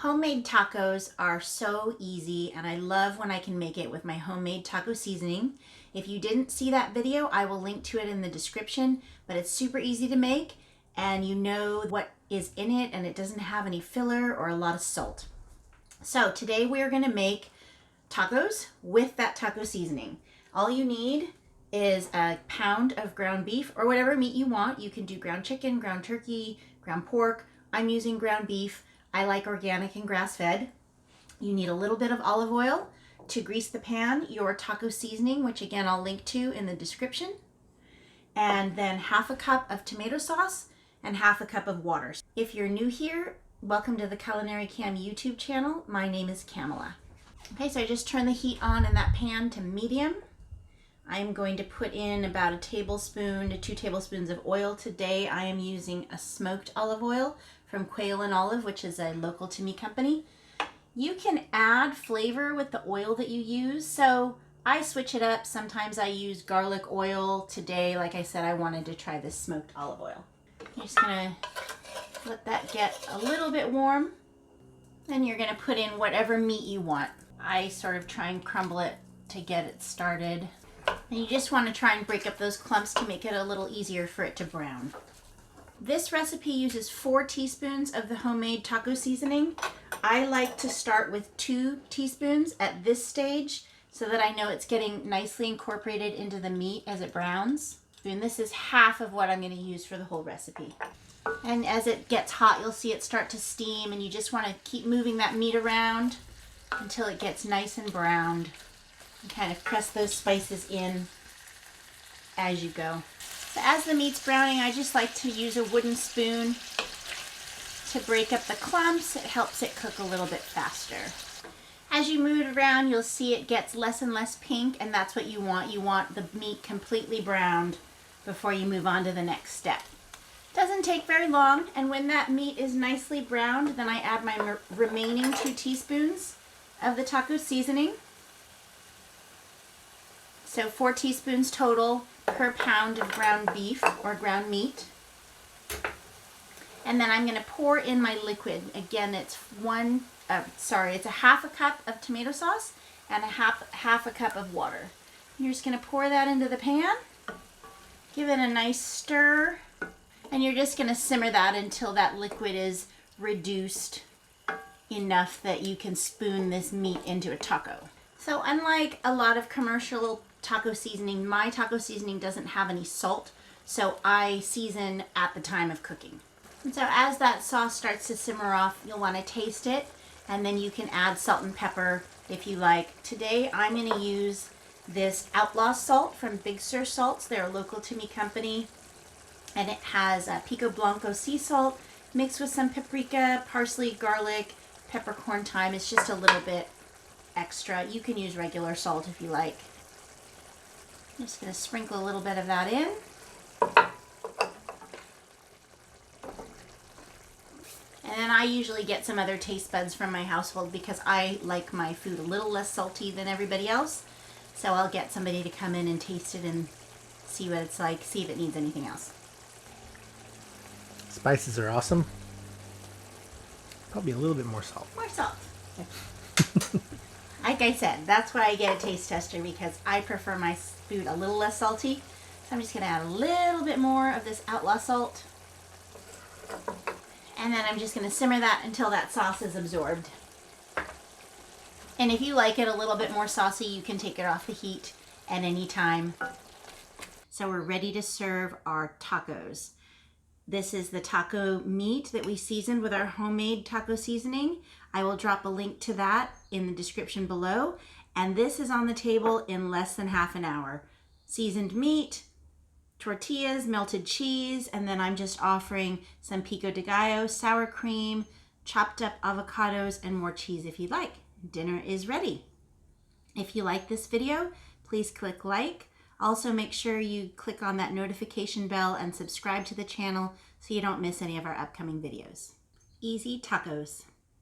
Homemade tacos are so easy, and I love when I can make it with my homemade taco seasoning. If you didn't see that video, I will link to it in the description, but it's super easy to make and you know what is in it and it doesn't have any filler or a lot of salt. So today we're going to make tacos with that taco seasoning. All you need is a pound of ground beef or whatever meat you want. You can do ground chicken, ground turkey, ground pork. I'm using ground beef. I like organic and grass-fed. You need a little bit of olive oil to grease the pan, your taco seasoning, which again I'll link to in the description, and then half a cup of tomato sauce and half a cup of water. If you're new here, welcome to the Culinary Cam YouTube channel. My name is Camilla. Okay, so I just turned the heat on in that pan to medium. I'm going to put in about a tablespoon to 2 tablespoons of oil. Today I am using a smoked olive oil from Quail and Olive, which is a local to me company. You can add flavor with the oil that you use, so I switch it up. Sometimes I use garlic oil. Today, like I said, I wanted to try this smoked olive oil. You're just gonna let that get a little bit warm. Then you're gonna put in whatever meat you want. I sort of try and crumble it to get it started. And you just want to try and break up those clumps to make it a little easier for it to brown. This recipe uses 4 teaspoons of the homemade taco seasoning. I like to start with 2 teaspoons at this stage so that I know it's getting nicely incorporated into the meat as it browns. And this is half of what I'm going to use for the whole recipe. And as it gets hot, you'll see it start to steam, and you just want to keep moving that meat around until it gets nice and browned. And kind of press those spices in as you go. So as the meat's browning, I just like to use a wooden spoon to break up the clumps. It helps it cook a little bit faster. As you move it around, you'll see it gets less and less pink, and that's what you want. You want the meat completely browned before you move on to the next step. Doesn't take very long, and when that meat is nicely browned, then I add my remaining 2 teaspoons of the taco seasoning. So 4 teaspoons total per pound of ground beef or ground meat. And then I'm going to pour in my liquid. Again, it's it's a half a cup of tomato sauce and a half a cup of water. You're just going to pour that into the pan. Give it a nice stir. And you're just going to simmer that until that liquid is reduced enough that you can spoon this meat into a taco. So unlike a lot of commercial taco seasoning, my taco seasoning doesn't have any salt, so I season at the time of cooking. And so as that sauce starts to simmer off, you'll want to taste it, and then you can add salt and pepper if you like. Today I'm going to use this Outlaw salt from Big Sur Salts. They're a local to me company, and it has pico blanco sea salt mixed with some paprika, parsley, garlic, peppercorn, thyme. It's just a little bit extra. You can use regular salt if you like. I'm just going to sprinkle a little bit of that in. And then I usually get some other taste buds from my household because I like my food a little less salty than everybody else. So I'll get somebody to come in and taste it and see what it's like, see if it needs anything else. Spices are awesome. Probably a little bit more salt. More salt. Like I said, that's why I get a taste tester, because I prefer my food a little less salty. So I'm just going to add a little bit more of this Outlaw salt. And then I'm just going to simmer that until that sauce is absorbed. And if you like it a little bit more saucy, you can take it off the heat at any time. So we're ready to serve our tacos. This is the taco meat that we seasoned with our homemade taco seasoning. I will drop a link to that in the description below. And this is on the table in less than half an hour. Seasoned meat, tortillas, melted cheese, and then I'm just offering some pico de gallo, sour cream, chopped up avocados, and more cheese if you'd like. Dinner is ready. If you like this video, please click like. Also, make sure you click on that notification bell and subscribe to the channel so you don't miss any of our upcoming videos. Easy tacos.